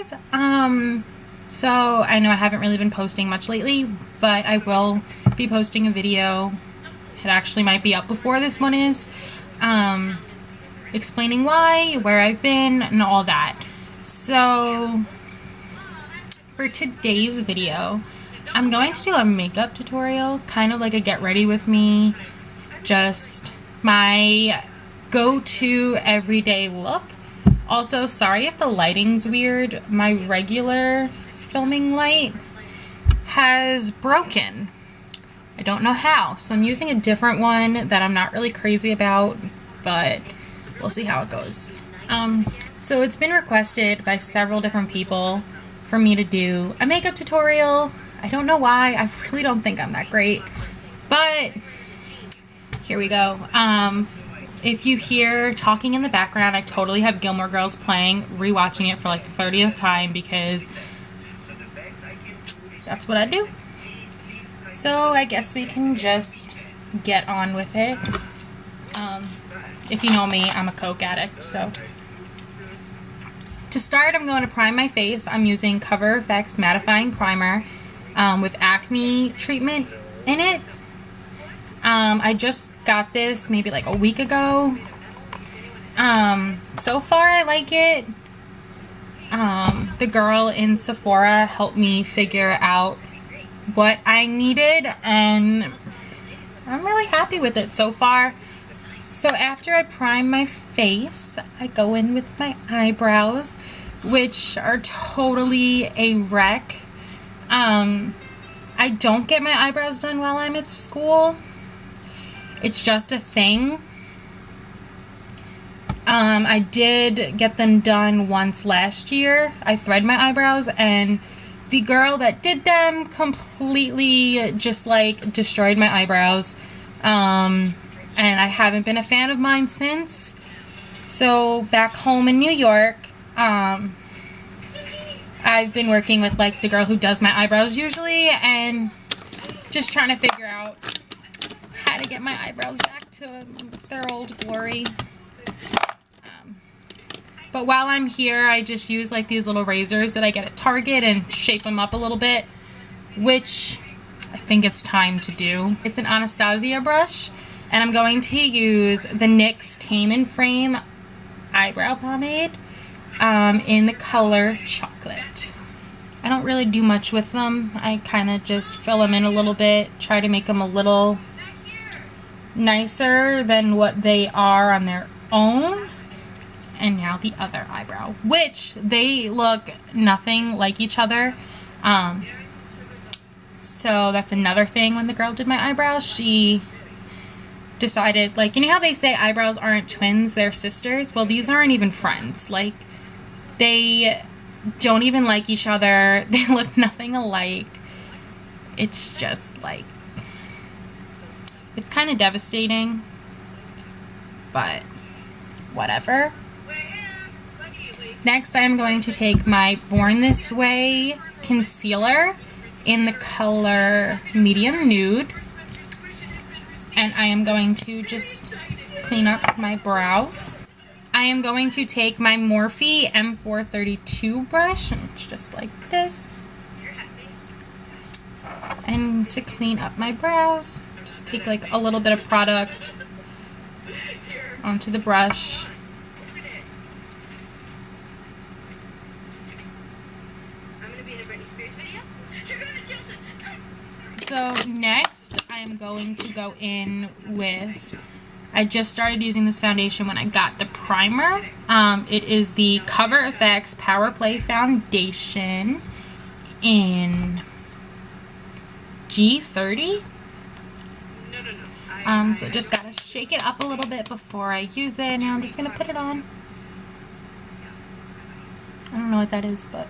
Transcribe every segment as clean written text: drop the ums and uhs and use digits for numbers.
guys. So I know I haven't really been posting much lately, but I will be posting a video. It actually might be up before this one is, explaining why, where I've been, and all that. So for today's video, I'm going to do a makeup tutorial, kind of like a get ready with me, just my go-to everyday look. Also, sorry if the lighting's weird. My regular filming light has broken. I don't know how, so I'm using a different one that I'm not really crazy about, but we'll see how it goes. So it's been requested by several different people for me to do a makeup tutorial. I don't know why. I really don't think I'm that great, but here we go. If you hear talking in the background, I totally have Gilmore Girls playing, rewatching it for like the 30th time because that's what I do. So I guess we can just get on with it. If you know me, I'm a Coke addict, so. To start, I'm going to prime my face. I'm using Cover FX Mattifying Primer with Acne treatment in it. I just got this maybe like a week ago. So far I like it. The girl in Sephora helped me figure out what I needed, and I'm really happy with it so far. So after I prime my face, I go in with my eyebrows, which are totally a wreck. I don't get my eyebrows done while I'm at school. It's just a thing. I did get them done once last year. I thread my eyebrows, and the girl that did them completely just like destroyed my eyebrows. And I haven't been a fan of mine since. So back home in New York, I've been working with like the girl who does my eyebrows usually, and just trying to figure out how to get my eyebrows back to their old glory. But while I'm here, I just use like these little razors that I get at Target and shape them up a little bit, which I think it's time to do. It's an Anastasia brush, and I'm going to use the NYX Tame and Frame eyebrow pomade in the color Chocolate. I don't really do much with them. I kind of just fill them in a little bit, try to make them a little nicer than what they are on their own. And now the other eyebrow, which they look nothing like each other. So that's another thing. When the girl did my eyebrows, she decided, like, you know how they say eyebrows aren't twins, they're sisters? Well, these aren't even friends. Like, they don't even like each other. They look nothing alike. It's just like, it's kind of devastating, but whatever. Next, I'm going to take my Born This Way concealer in the color Medium Nude, and I am going to just clean up my brows. I am going to take my Morphe M432 brush, and it's just like this, and to clean up my brows, just take like a little bit of product onto the brush. So next, I'm going to go in with, I just started using this foundation when I got the primer. It is the Cover FX Power Play Foundation in G30. So just gotta shake it up a little bit before I use it. Now I'm just gonna put it on. I don't know what that is, but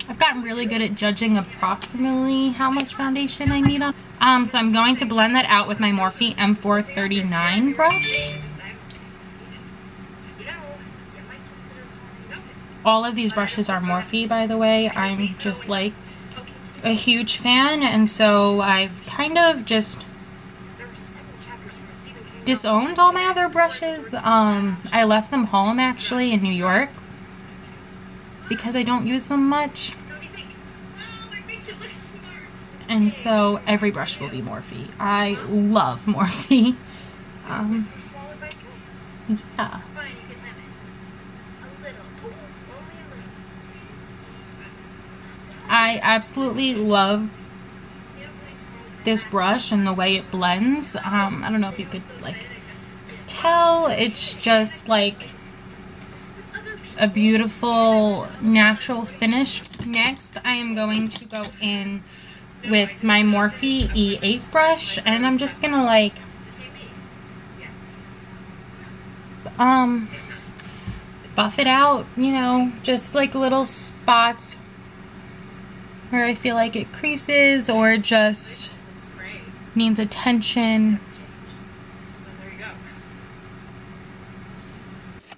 I've gotten really good at judging approximately how much foundation I need on. So I'm going to blend that out with my Morphe M439 brush. All of these brushes are Morphe, by the way. I'm just like a huge fan, and so I've kind of just disowned all my other brushes. I left them home actually in New York because I don't use them much. And so every brush will be Morphe. I love Morphe. Yeah. I absolutely love this brush and the way it blends. I don't know if you could like tell, it's just like a beautiful natural finish. Next, I am going to go in with my Morphe E8 brush, and I'm just gonna like buff it out, you know, just like little spots where I feel like it creases or just needs attention.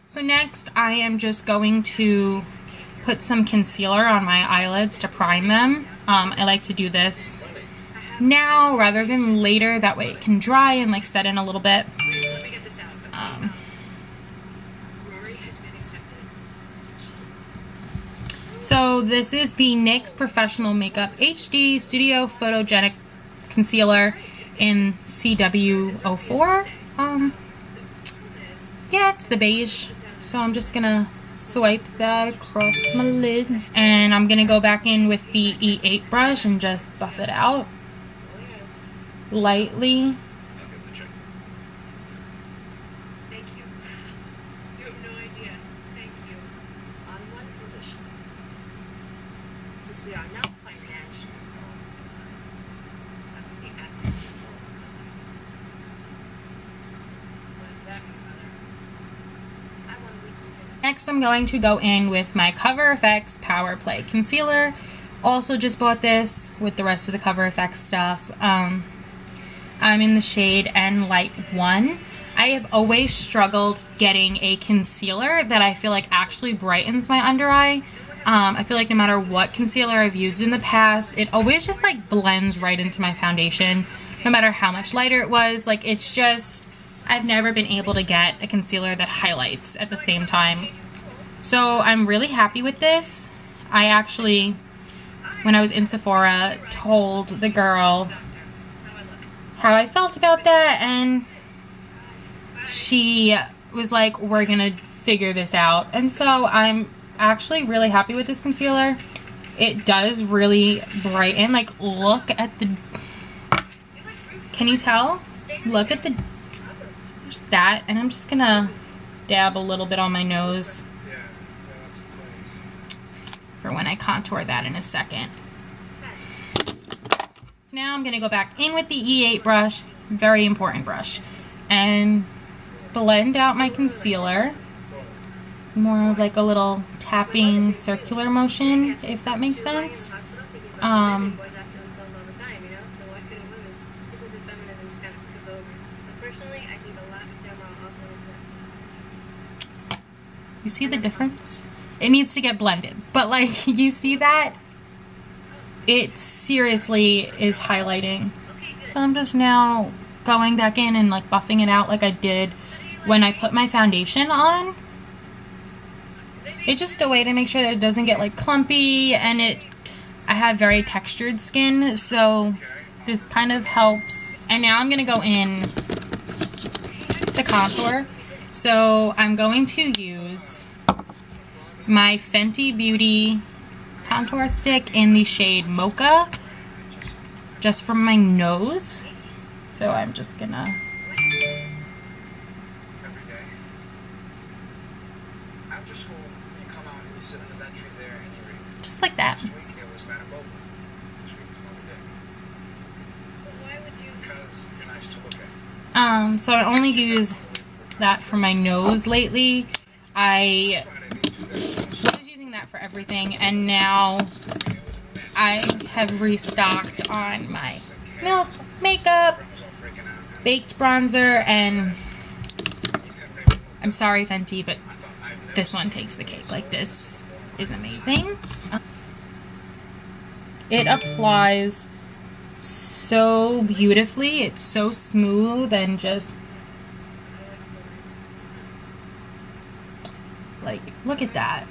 So next I am just going to put some concealer on my eyelids to prime them. I like to do this now rather than later, that way it can dry and like set in a little bit. So this is the NYX Professional Makeup HD Studio Photogenic Concealer in CW04. Yeah, it's the beige. So I'm just gonna swipe that across my lids, and I'm gonna go back in with the E8 brush and just buff it out lightly. Thank you. You have no idea. Thank you. On one condition. Since we are now financial, that would be equitable. What does that mean, Mother? I want a weekly dinner. Next, I'm going to go in with my Cover FX Power Play Concealer. Also just bought this with the rest of the Cover FX stuff. I'm in the shade N Light 1. I have always struggled getting a concealer that I feel like actually brightens my under eye. I feel like no matter what concealer I've used in the past, it always just like blends right into my foundation, no matter how much lighter it was. Like, it's just, I've never been able to get a concealer that highlights at the same time. So I'm really happy with this. I actually, when I was in Sephora, told the girl how I felt about that, and she was like, we're gonna figure this out. And so I'm actually really happy with this concealer. It does really brighten. Like, look at the, can you tell? Look at the, so there's that, and I'm just gonna dab a little bit on my nose for when I contour that in a second. So now I'm going to go back in with the E8 brush, very important brush, and blend out my concealer. More of like a little tapping circular motion, if that makes sense. You see the difference? It needs to get blended, but like, you see that? It seriously is highlighting. I'm just now going back in and like buffing it out like I did when I put my foundation on. It's just a way to make sure that it doesn't get like clumpy, and I have very textured skin, so this kind of helps. And now I'm gonna go in to contour. So I'm going to use my Fenty Beauty contour stick in the shade Mocha, just from my nose. So I'm just gonna just like that. So I only use that for my nose lately. I was using that for everything, and now I have restocked on my Milk makeup, baked bronzer, and I'm sorry, Fenty, but this one takes the cake. Like, this is amazing. it applies so beautifully. It's so smooth and just like, look at that.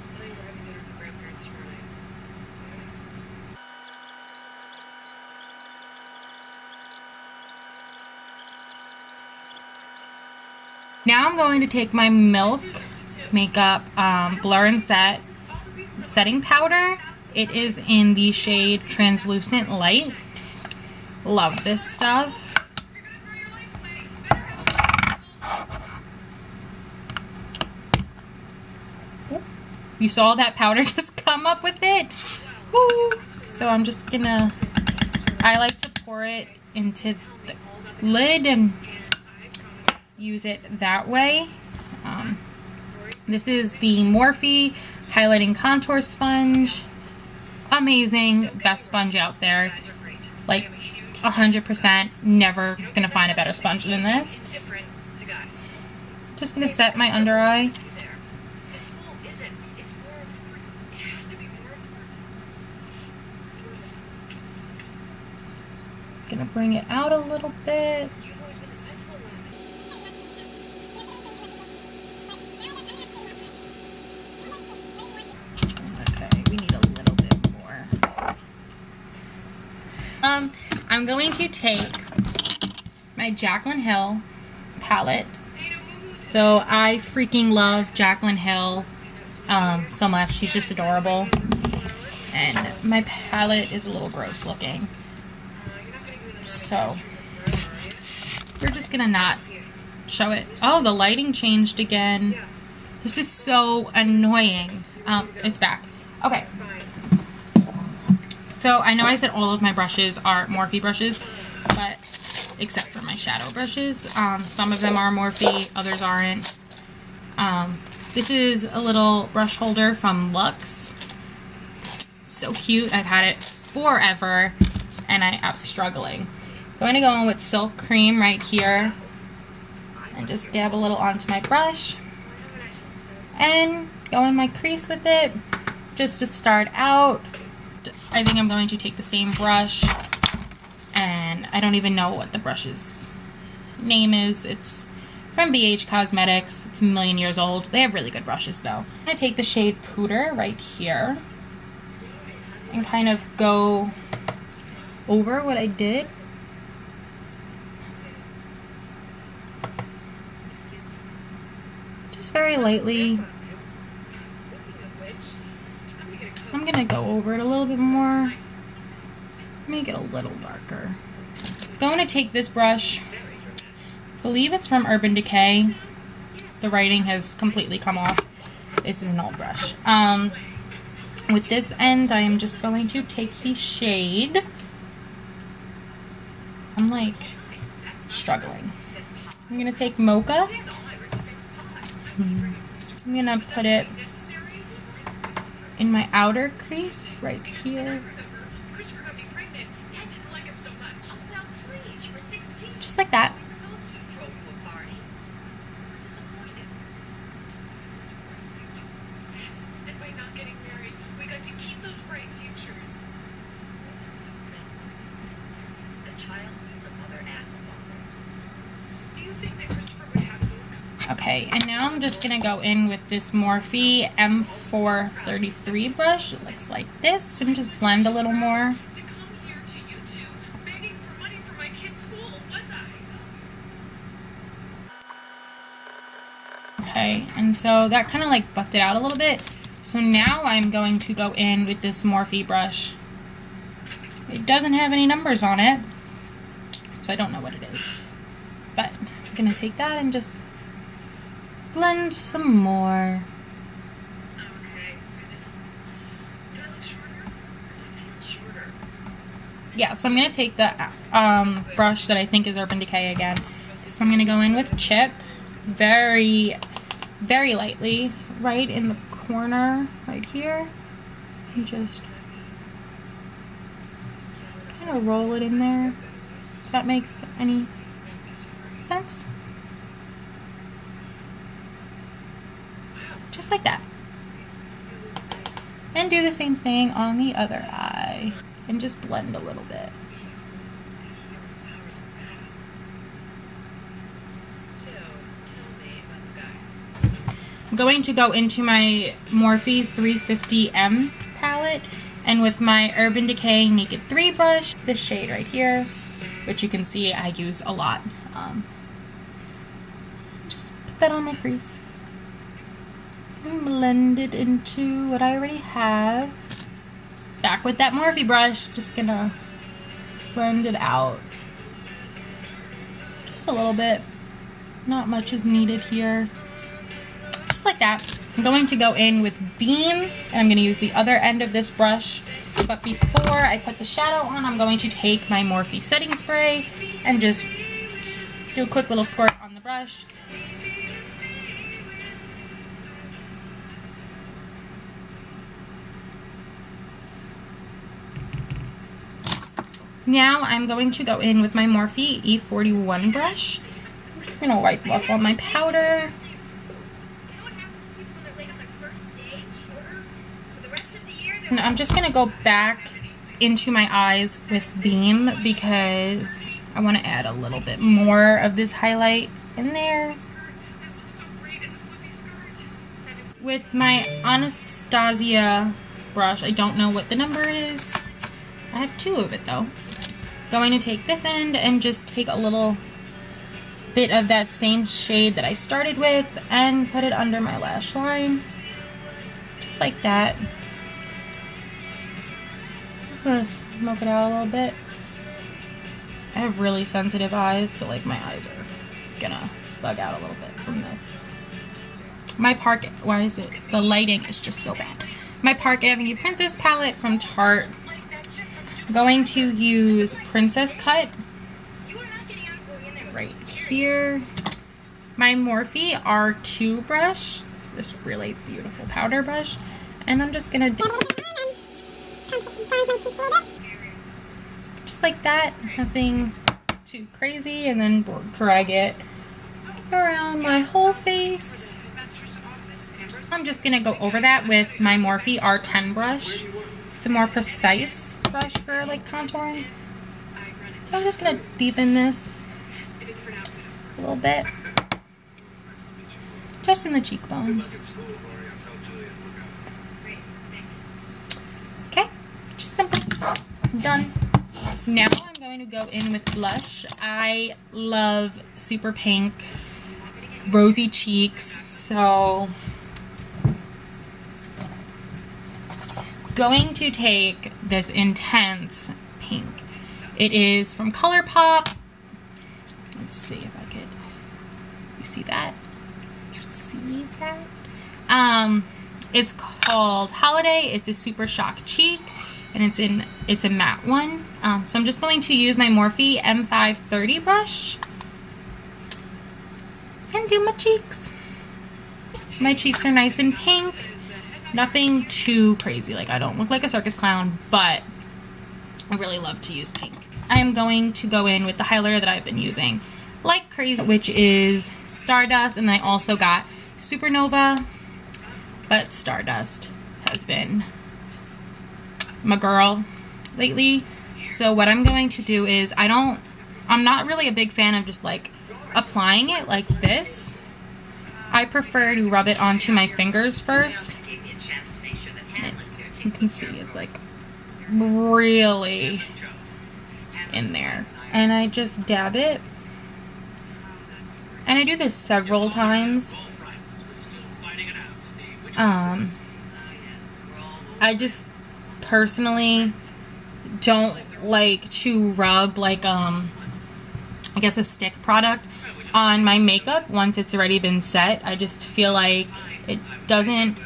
Now I'm going to take my Milk Makeup Blur and Set setting powder. It is in the shade Translucent Light. Love this stuff. You saw that powder just come up with it? Woo. So I'm just gonna, I like to pour it into the lid and use it that way. This is the Morphe Highlighting Contour Sponge. Amazing, best sponge out there. Like 100%, never gonna find a better sponge than this. Just gonna set my under eye. Gonna bring it out a little bit. Okay, we need a little bit more. I'm going to take my Jaclyn Hill palette. So I freaking love Jaclyn Hill so much. She's just adorable. And my palette is a little gross looking. So we're just gonna not show it. Oh, the lighting changed again. This is so annoying. It's back. Okay. So I know I said all of my brushes are Morphe brushes, but except for my shadow brushes. Some of them are Morphe, others aren't. This is a little brush holder from Luxe. So cute. I've had it forever and I'm struggling. Going to go in with Silk Cream right here and just dab a little onto my brush and go in my crease with it just to start out. I think I'm going to take the same brush, and I don't even know what the brush's name is. It's from BH Cosmetics. It's a million years old. They have really good brushes though. I'm going to take the shade Pooter right here and kind of go over what I did. Just very lightly. I'm gonna go over it a little bit more. Make it a little darker. Going to take this brush. I believe it's from Urban Decay. The writing has completely come off. This is an old brush. With this end, I am just going to take the shade. I'm like struggling. I'm gonna take Mocha. I'm gonna put it in my outer crease right here. Just like that. Okay, and now I'm just gonna go in with this Morphe M433 brush. It looks like this, and just blend a little more. Okay, and so that kind of like buffed it out a little bit. So now I'm going to go in with this Morphe brush. It doesn't have any numbers on it, so I don't know what it is. But I'm gonna take that and just blend some more. Okay, do I look shorter? Because I feel shorter. Yeah, so I'm gonna take the brush that I think is Urban Decay again. So I'm gonna go in with Chip, very, very lightly, right in the corner, right here, and just kind of roll it in there. If that makes any sense. Just like that. And do the same thing on the other eye. and just blend a little bit. I'm going to go into my Morphe 350M palette, and with my Urban Decay Naked 3 brush, this shade right here, which you can see I use a lot. Just put that on my crease and blend it into what I already have. Back with that Morphe brush, just gonna blend it out just a little bit. Not much is needed here. Just like that. I'm going to go in with Beam, and I'm going to use the other end of this brush. But before I put the shadow on, I'm going to take my Morphe setting spray and just do a quick little squirt on the brush. Now I'm going to go in with my Morphe E41 brush. I'm just going to wipe off all my powder. And I'm just going to go back into my eyes with Beam because I want to add a little bit more of this highlight in there. With my Anastasia brush, I don't know what the number is. I have 2 of it though. Going to take this end and just take a little bit of that same shade that I started with and put it under my lash line. Just like that. I'm gonna smoke it out a little bit. I have really sensitive eyes, so like my eyes are gonna bug out a little bit from this. My Park, why is it? The lighting is just so bad. My Park Avenue Princess palette from Tarte. I'm going to use Princess Cut right here. My Morphe R2 brush, it's this really beautiful powder brush, and I'm just gonna do just like that, nothing too crazy, and then drag it around my whole face. I'm just gonna go over that with my Morphe R10 brush. It's a more precise brush for like contouring. So I'm just gonna deepen this a little bit, just in the cheekbones. Okay, just simple. I'm done. Now I'm going to go in with blush. I love super pink, rosy cheeks, so going to take this intense pink. It is from ColourPop. Let's see if I could. You see that? You see that? It's called Holiday. It's a super shock cheek, and it's a matte one. So I'm just going to use my Morphe M530 brush and do my cheeks. My cheeks are nice and pink. Nothing too crazy. Like, I don't look like a circus clown, but I really love to use pink. I am going to go in with the highlighter that I've been using like crazy, which is Stardust, and I also got Supernova, but Stardust has been my girl lately. So what I'm going to do is, I'm not really a big fan of just like applying it like this. I prefer to rub it onto my fingers first. You can see it's like really in there, and I just dab it, and I do this several times. I just personally don't like to rub like I guess a stick product on my makeup once it's already been set. I just feel like it doesn't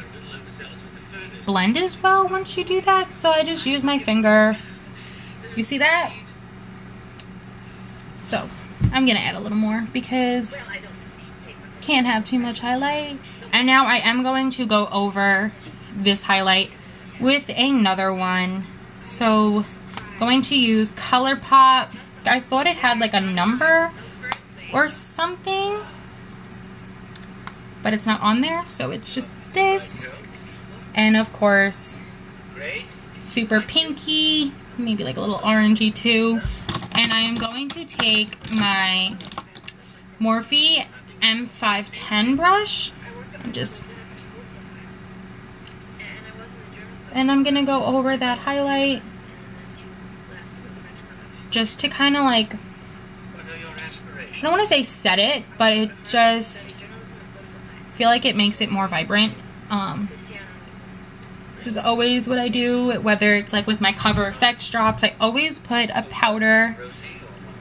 blend as well once you do that, so I just use my finger. You see that? So I'm gonna add a little more because can't have too much highlight. And now I am going to go over this highlight with another one. So going to use ColourPop. I thought it had like a number or something, but it's not on there, so it's just this. And of course, super pinky maybe like a little orangey too. And I am going to take my Morphe M510 brush and I'm gonna go over that highlight just to kind of like, I don't want to say set it, but it just feel like it makes it more vibrant. This is always what I do, whether it's like with my Cover FX drops, I always put a powder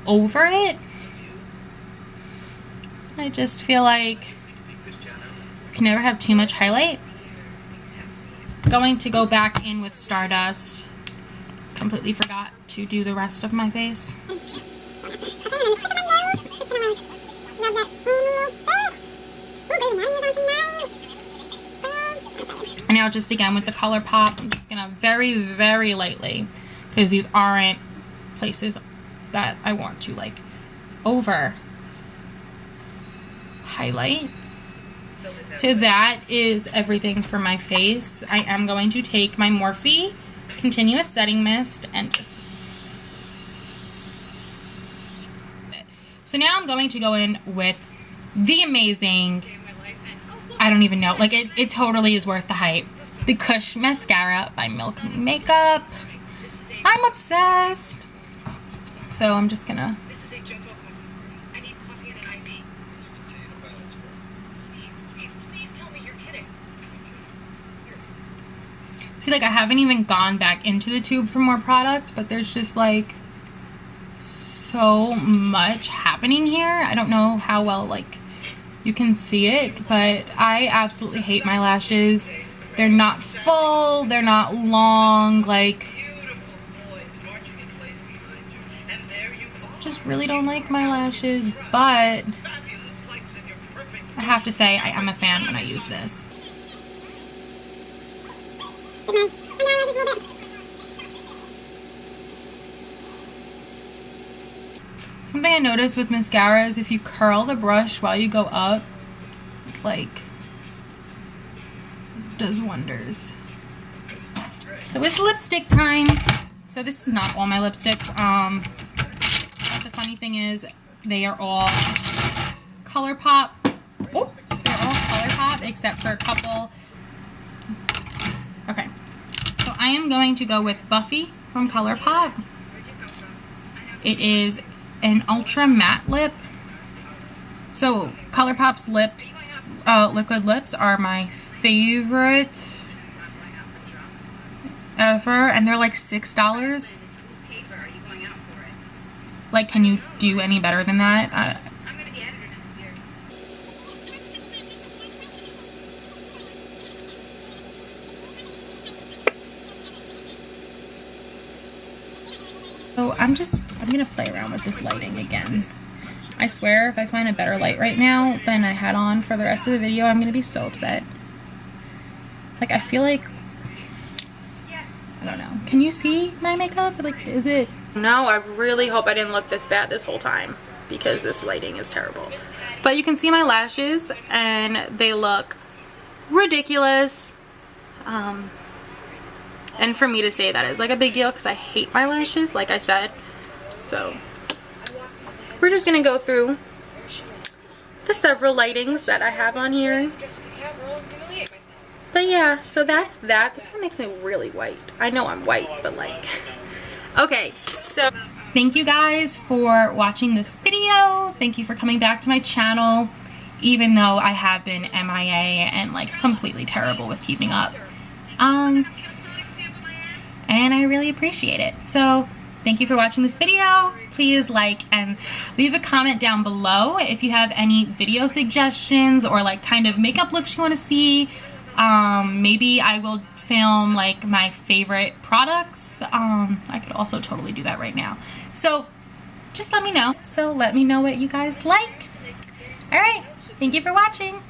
over it. I just feel like you can never have too much highlight. Going to go back in with Stardust. Completely forgot to do the rest of my face. And now just again with the ColourPop, I'm just gonna very, very lightly, because these aren't places that I want to like over highlight. So that is everything for my face. I am going to take my Morphe Continuous Setting Mist and just... So now I'm going to go in with the amazing, I don't even know, like it totally is worth the hype, the Kush Mascara by Milk Makeup. I'm obsessed. So I'm just gonna... See, like I haven't even gone back into the tube for more product, but there's just like so much happening here. I don't know how well like you can see it, but I absolutely hate my lashes. They're not full, they're not long, like just really don't like my lashes, but I have to say I am a fan when I use this. Something I noticed with mascara is if you curl the brush while you go up, it like does wonders. So it's lipstick time. So this is not all my lipsticks. The funny thing is they are all ColourPop. Oh, they're all ColourPop except for a couple. Okay, so I am going to go with Buffy from ColourPop. It is an ultra matte lip. So ColourPop's liquid lips are my favorite ever, and they're like $6. Like, can you do any better than that? So I'm gonna play around with this lighting again. I swear if I find a better light right now than I had on for the rest of the video, I'm gonna be so upset. Like, I feel like, I don't know. Can you see my makeup? Like, is it? No, I really hope I didn't look this bad this whole time because this lighting is terrible. But you can see my lashes and they look ridiculous. And for me to say that is like a big deal because I hate my lashes, like I said. So we're just gonna go through the several lightings that I have on here. But yeah, so that's that. This one makes me really white. I know I'm white, but like... Okay, so thank you guys for watching this video. Thank you for coming back to my channel, even though I have been MIA and like completely terrible with keeping up. And I really appreciate it. So thank you for watching this video. Please like and leave a comment down below if you have any video suggestions or like kind of makeup looks you want to see. Maybe I will film like my favorite products. I could also totally do that right now. So just let me know. So let me know what you guys like. All right. Thank you for watching.